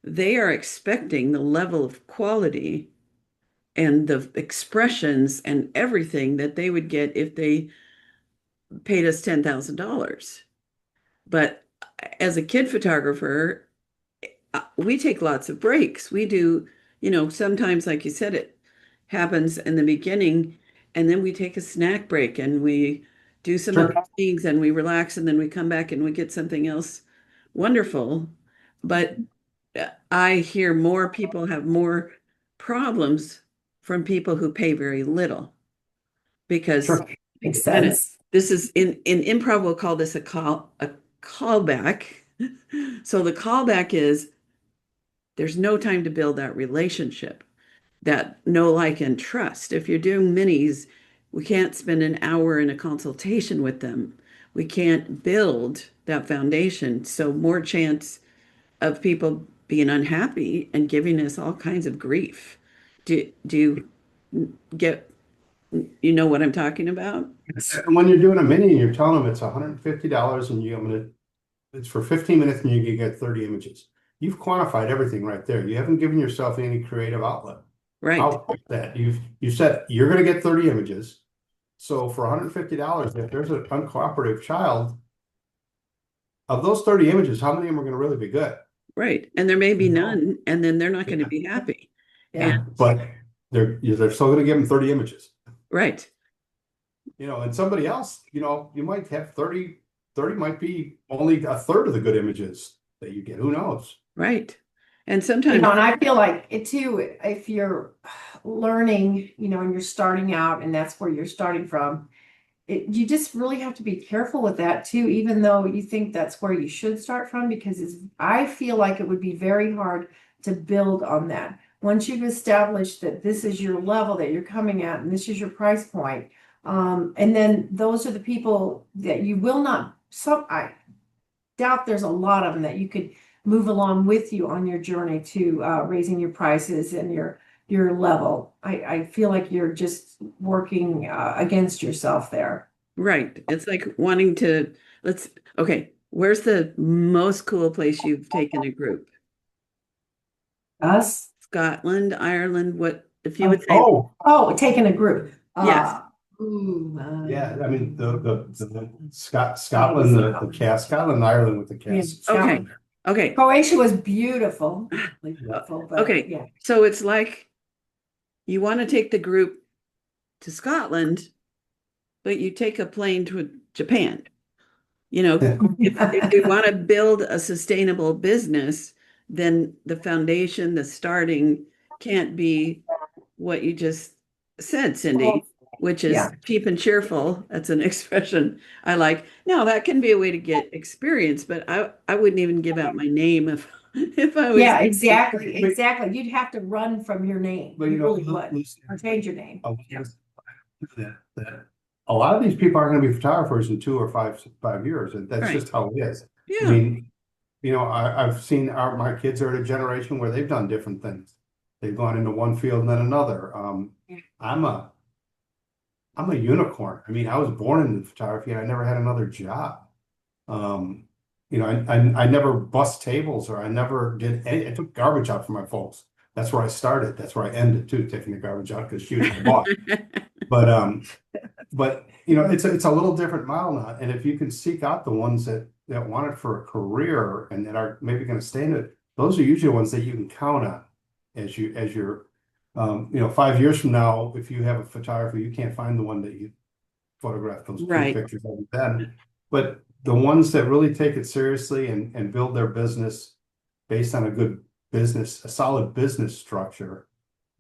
they are expecting the level of quality and the expressions and everything that they would get if they paid us $10,000. But as a kid photographer, we take lots of breaks. We do, sometimes, like you said, it happens in the beginning, and then we take a snack break and we do some Sure. other things and we relax, and then we come back and we get something else wonderful. But I hear more people have more problems from people who pay very little because Sure. Makes kind of sense. this is in improv we'll call this a callback. So the callback is there's no time to build that relationship, that know, like, and trust. If you're doing minis, we can't spend an hour in a consultation with them. We can't build that foundation. So more chance of people being unhappy and giving us all kinds of grief. Do you get, you know what I'm talking about? And when you're doing a mini and you're telling them it's $150 and it's for 15 minutes and you can get 30 images. You've quantified everything right there. You haven't given yourself any creative outlet. Right, I'll put that. You said you're going to get 30 images. So for $150, if there's an uncooperative child, of those 30 images, how many of them are going to really be good? right. And there may be You know? none, and then they're not going to Yeah. be happy. And Yeah. But they're still going to give them 30 images. right, And somebody else, you might have 30 might be only a third of the good images that you get. Who knows? right. And sometimes, And I feel like it too, if you're learning, and you're starting out and that's where you're starting from, you just really have to be careful with that too, even though you think that's where you should start from, because I feel like it would be very hard to build on that. Once you've established that this is your level that you're coming at and this is your price point, and then those are the people that you will not, I doubt there's a lot of them that you could move along with you on your journey to raising your prices and your level. I feel like you're just working against yourself there. right. It's like wanting to, okay, where's the most cool place you've taken a group? Us? Scotland, Ireland, what, if you Oh, would say, oh, taking a group. yes, Yeah, I mean the Scotland, the cast, Scotland, and Ireland with the Yeah, cast. okay, Scotland. okay, Croatia was beautiful, uh, beautiful, but okay. yeah. So it's like you want to take the group to Scotland, but you take a plane to Japan. If you want to build a sustainable business, then the foundation, the starting can't be what you just said, Cindy, which Yeah. is cheap and cheerful. That's an expression I like. Now, that can be a way to get experience, but I wouldn't even give out my name if if I was Yeah, exactly. You'd have to run from your name. But You really would. Or change your name. Yeah. that a lot of these people aren't going to be photographers in 2 or 5 years, and that's right. just how it is. I Yeah. mean, I've seen my kids are at a generation where they've done different things. They've gone into one field and then another. Yeah. I'm a I'm a unicorn. I mean, I was born into photography and I never had another job. Um, I never bust tables or I never did any, I took garbage out for my folks. That's where I started. That's where I ended too, taking the garbage out because she was my boss. But it's a little different model now. And if you can seek out the ones that want it for a career and that are maybe going to stay in it, those are usually the ones that you can count on as you're 5 years from now, if you have a photographer, you can't find the one that you photographed those two Right. pictures of then. But the ones that really take it seriously and build their business based on a solid business structure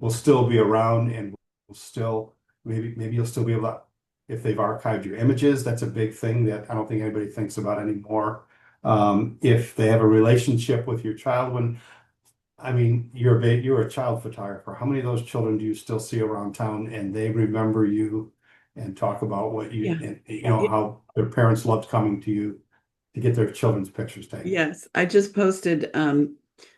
will still be around and will still, maybe you'll still be able to, if they've archived your images, that's a big thing that I don't think anybody thinks about anymore. If they have a relationship with your child I mean, you're a child photographer. How many of those children do you still see around town and they remember you and talk about what Yeah. and how their parents loved coming to you to get their children's pictures taken? Yes, I just posted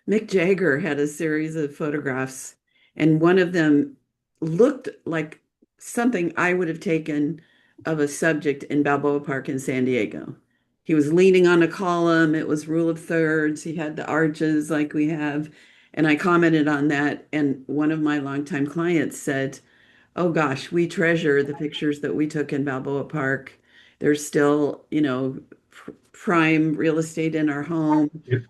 Mick Jagger had a series of photographs, and one of them looked like something I would have taken of a subject in Balboa Park in San Diego. He was leaning on a column, it was rule of thirds, he had the arches like we have, and I commented on that, and one of my longtime clients said, oh gosh, we treasure the pictures that we took in Balboa Park. There's still, prime real estate in our home. Yep.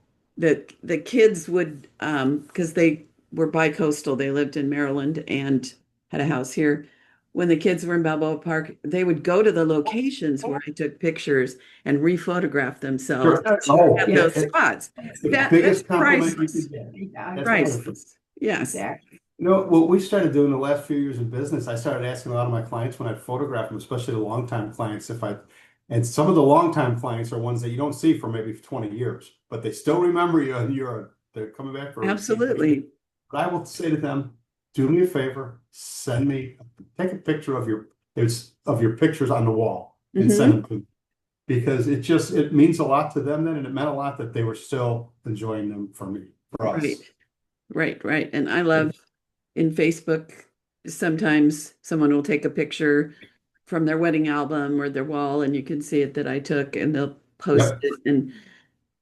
The kids would, because they were bi-coastal, they lived in Maryland and had a house here. when the kids were in Balboa Park, they would go to the locations where I took pictures and rephotograph themselves Sure. Oh, in those spots. it's the That's biggest compliment you priceless. could get. Yeah, That's wonderful. Priceless. Yes. exactly. You know, what we started doing the last few years in business, I started asking a lot of my clients when I photograph them, especially the longtime clients, and some of the longtime clients are ones that you don't see for maybe 20 years, but they still remember you and they're coming back for a repeat visit. Absolutely. But I will say to them, do me a favor, take a picture of your pictures on the wall and send Hmm. them to me. Because it means a lot to them then, and it meant a lot that they were still enjoying them for Right. us. Right. Right. And I love in Facebook, sometimes someone will take a picture from their wedding album or their wall, and you can see it that I took, and they'll post Yep, it. And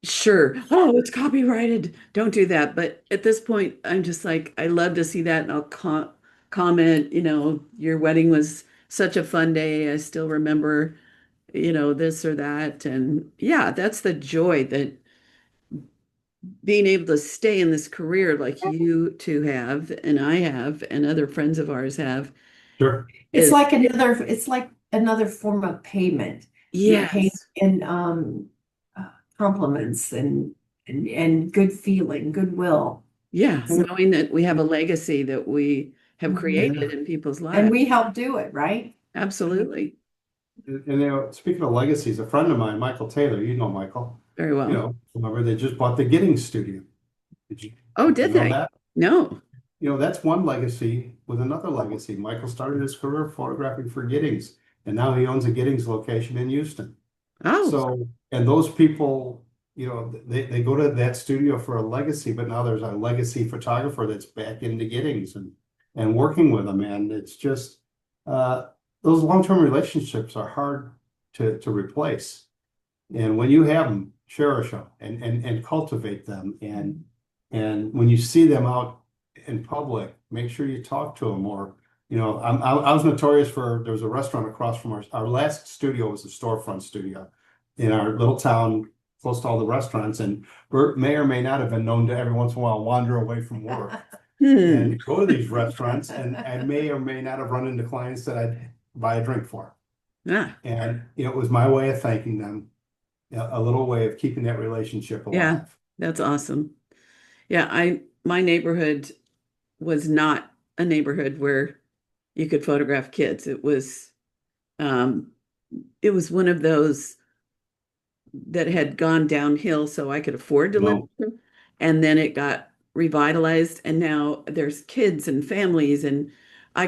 sure, oh, it's copyrighted. Don't do that. But at this point, I'm just like, I love to see that, and I'll comment, your wedding was such a fun day. I still remember, this or that. And yeah, that's the joy that being able to stay in this career like you two have, and I have, and other friends of ours have, sure. is It's like another form of payment. You pay yes. in compliments and good feeling, goodwill. Yeah, And, knowing that we have a legacy that we have Mhm. created in people's And lives. we help do it, right? Absolutely. speaking of legacies, a friend of mine, Michael Taylor, you know Michael, Very well. remember they just bought the Giddings studio. Oh, Did you did know they? that? No. That's one legacy with another legacy. Michael started his career photographing for Giddings, and now he owns a Giddings location in Houston. Oh, So, and those people, they go to that studio for a legacy, but now there's a legacy photographer that's back into Giddings and working with them. And it's just, uh, those long-term relationships are hard to replace. And when you have them, cherish them and cultivate them. And when you see them out in public, make sure you talk to them. Or, I was notorious there was a restaurant across from our last studio was a storefront studio in our little town, close to all the restaurants. And Bert may or may not have been known to every once in a while wander away from work hmm. and go to these restaurants. And I may or may not have run into clients that I'd buy a drink for. Ah, And, it was my way of thanking them, a little way of keeping that relationship yeah, alive. that's awesome. Yeah, my neighborhood was not a neighborhood where you could photograph kids. Um, it was one of those that had gone downhill so I could afford to live No, there. And then it got revitalized, and now there's kids and families, and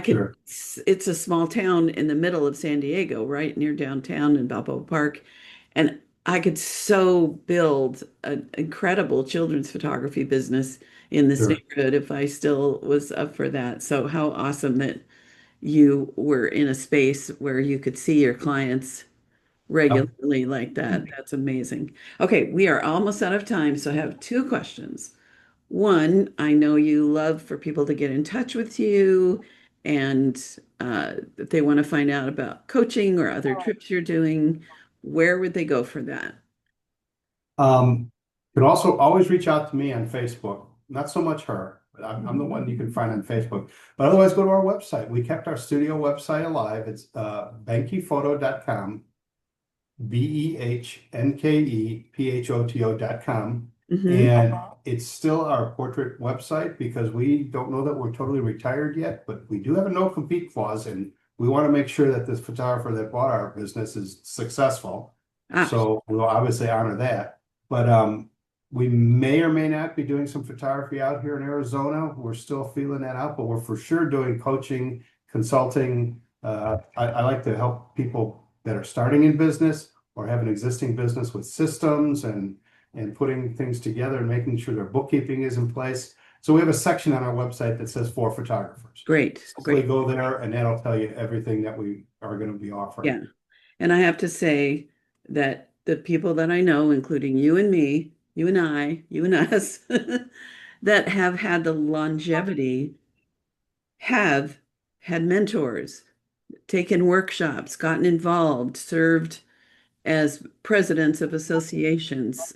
sure, it's a small town in the middle of San Diego, right near downtown in Balboa Park. And I could so build an incredible children's photography business in this sure. neighborhood if I still was up for that. So how awesome that you were in a space where you could see your clients Yep. regularly like that. That's amazing. Okay, we are almost out of time, so I have two questions. One, I know you love for people to get in touch with you and if they want to find out about coaching or other trips you're doing, where would they go for that? You can also always reach out to me on Facebook. Not so much her, but I'm the one you can find on Facebook. But otherwise, go to our website. We kept our studio website alive. It's behnkePhoto.com, BEHNKEPHOTO.com. Hmm. And it's still our portrait website because we don't know that we're totally retired yet, but we do have a no compete clause and we want to make sure that this photographer that bought our business is successful. Ah, So we'll obviously honor that. But we may or may not be doing some photography out here in Arizona. We're still feeling that out, but we're for sure doing coaching, consulting. I like to help people that are starting in business or have an existing business with systems and putting things together and making sure their bookkeeping is in place. So we have a section on our website that says for photographers. great, Simply great. go there and that'll tell you everything that we are going to be offering. Yeah. And I have to say that the people that I know, including you and me, you and I, you and us, that have had the longevity have had mentors, taken workshops, gotten involved, served as presidents of associations.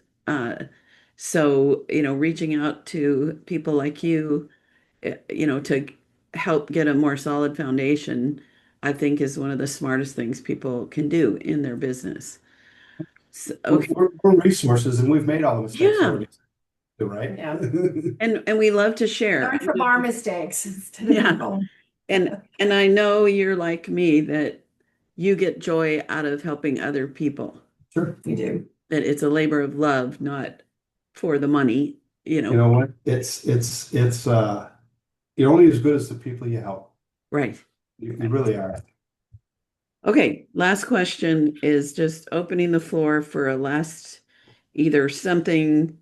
So, reaching out to people like you, to help get a more solid foundation I think is one of the smartest things people can do in their business. So, We're, okay. we're resources and we've made all the mistakes Yeah. already, right? Yeah. And we love to share. Learn from our mistakes instead of Yeah. your own. And I know you're like me that you get joy out of helping other people. Sure. You do. That it's a labor of love, not for the money, you You know. know what? You're only as good as the people you help. Right. You really are. Okay, last question is just opening the floor for a last either something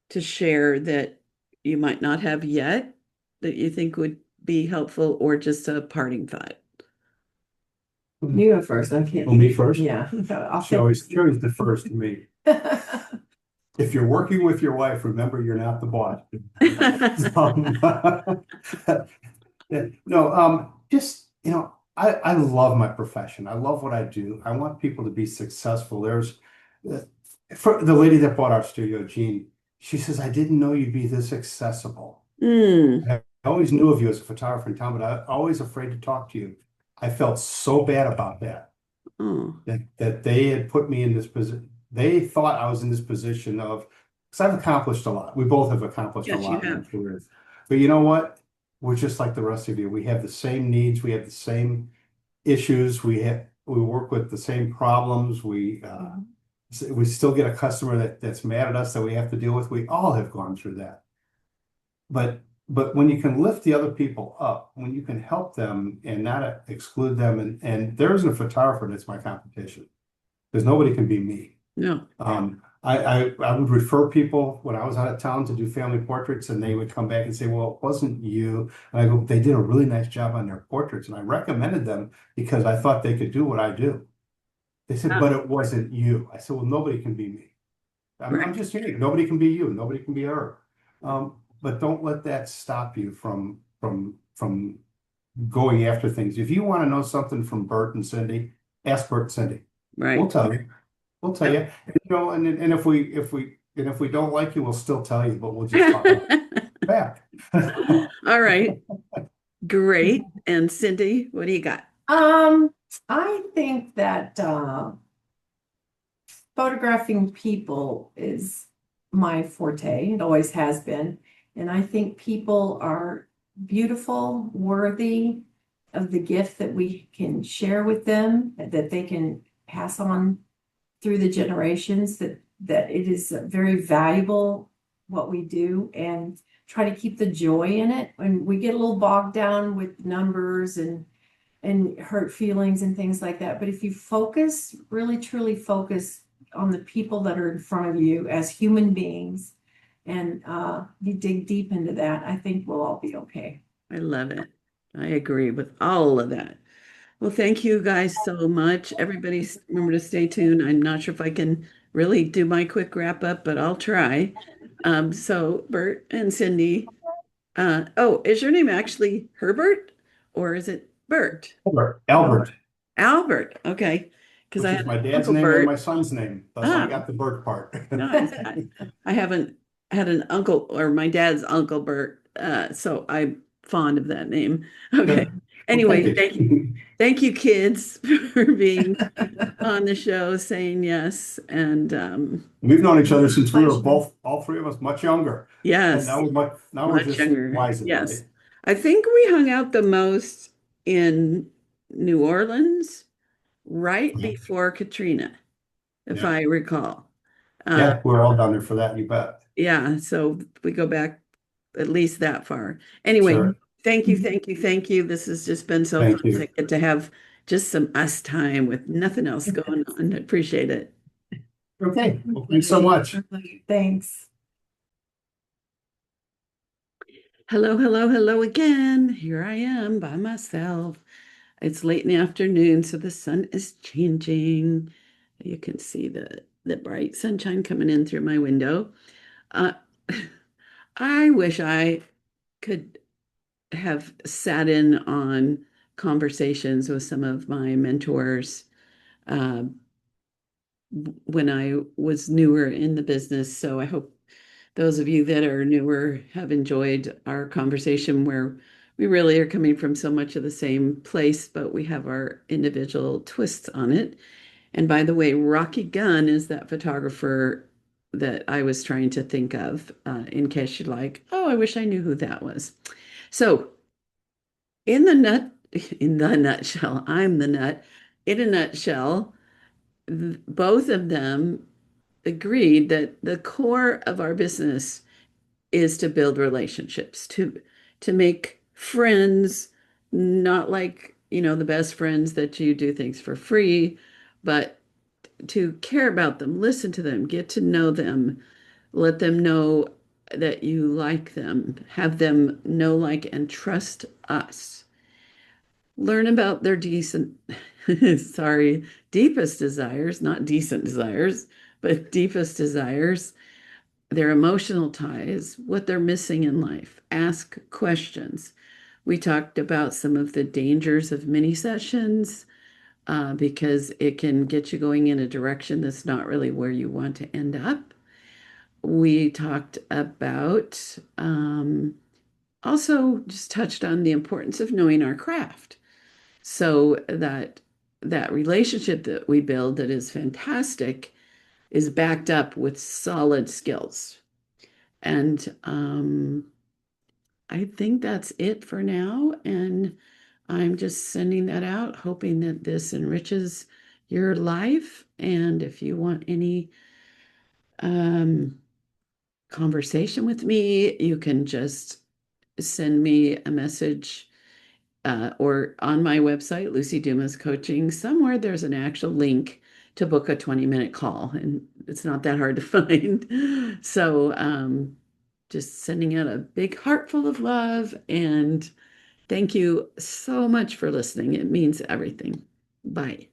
to share that you might not have yet that you think would be helpful or just a parting thought. You go first. I can't. Well, me first? Yeah. I'll She always defers to me. If you're working with your wife, remember you're not the boss. Yeah, no, just, I love my profession. I love what I do. I want people to be successful. Uh, for the lady that bought our studio, Jean, she says, I didn't know you'd be this accessible. Mm. I always knew of you as a photographer in town, but I was always afraid to talk to you. I felt so bad about that, Oh, that they had put me in this position. They thought I was in this position of, because I've accomplished a lot. We both have accomplished a yes, you lot in our have. careers. But you know what? We're just like the rest of you. We have the same needs. We have the same issues. We work with the same problems. We still get a customer that's mad at us that we have to deal with. We all have gone through that. But when you can lift the other people up, when you can help them and not exclude them, and there isn't a photographer that's my competition. There's nobody can be me. No. I would refer people when I was out of town to do family portraits, and they would come back and say, "Well, it wasn't you." And I go, "They did a really nice job on their portraits," and I recommended them because I thought they could do what I do. They said, Ah, "But it wasn't you." I said, "Well, nobody can be me. I'm right. just kidding. Nobody can be you. Nobody can be her." But don't let that stop you from going after things. If you want to know something from Bert and Cindy, ask Bert and Cindy. We'll Right. tell you. We'll tell Yep. you. And if we don't like you, we'll still tell you, but we'll just talk about it back. All right. Great. And Cindy, what do you got? Um, I think that photographing people is my forte. It always has been. And I think people are beautiful, worthy of the gift that we can share with them, that they can pass on through the generations, that it is very valuable what we do, and try to keep the joy in it. When we get a little bogged down with numbers and hurt feelings and things like that. But if you focus, really truly focus on the people that are in front of you as human beings, and you dig deep into that, I think we'll all be okay. I love it. I agree with all of that. Well, thank you guys so much. Everybody, remember to stay tuned. I'm not sure if I can really do my quick wrap up, but I'll try. So, Bert and Cindy, oh, is your name actually Herbert or is it Bert? Albert, Albert. Okay. Because which I is had my an dad's Uncle name and my Bert. son's name. Thus I Oh, got the Bert part. nice. I haven't had an uncle or my dad's Uncle Bert, so I'm fond of that name. Okay. Well, thank Anyway, you. thank you, kids, for being on the show, saying yes, and We've known each other since we were Pleasure. both, all three of us, much younger. And yes, now we're much just younger. wiser, right? Yes, I think we hung out the most in New Orleans right Yeah. before Katrina, if Yeah. I recall. Uh, Yeah, we're all down there for that, you bet. yeah, so we go back at least that far. Anyway, Sure. thank you, thank you, thank you. This has just been so fun Thank to you. get to have just some us time with nothing else going on. I appreciate it. Okay. Well, thanks so much. Thanks. Hello, hello, hello again. Here I am by myself. It's late in the afternoon, so the sun is changing. You can see the bright sunshine coming in through my window. Uh, I wish I could have sat in on conversations with some of my mentors uh, when I was newer in the business. So I hope those of you that are newer have enjoyed our conversation where we really are coming from so much of the same place, but we have our individual twists on it. And by the way, Rocky Gunn is that photographer that I was trying to think of, in case you're like, oh, I wish I knew who that was. So, in the nut, in the nutshell, I'm the nut. In a nutshell, both of them agreed that the core of our business is to build relationships, to make friends, not like, the best friends that you do things for free, but to care about them, listen to them, get to know them, let them know that you like them, have them know, like, and trust us. Learn about their decent, sorry, deepest desires, not decent desires, but deepest desires, their emotional ties, what they're missing in life. Ask questions. We talked about some of the dangers of mini sessions, because it can get you going in a direction that's not really where you want to end up. We talked about, also just touched on the importance of knowing our craft, so that that relationship that we build that is fantastic is backed up with solid skills. And I think that's it for now. And I'm just sending that out, hoping that this enriches your life. And if you want any um, conversation with me, you can just send me a message, or on my website, Lucy Dumas Coaching. Somewhere there's an actual link to book a 20-minute call, and it's not that hard to find. So, just sending out a big heart full of love, and thank you so much for listening. It means everything. Bye.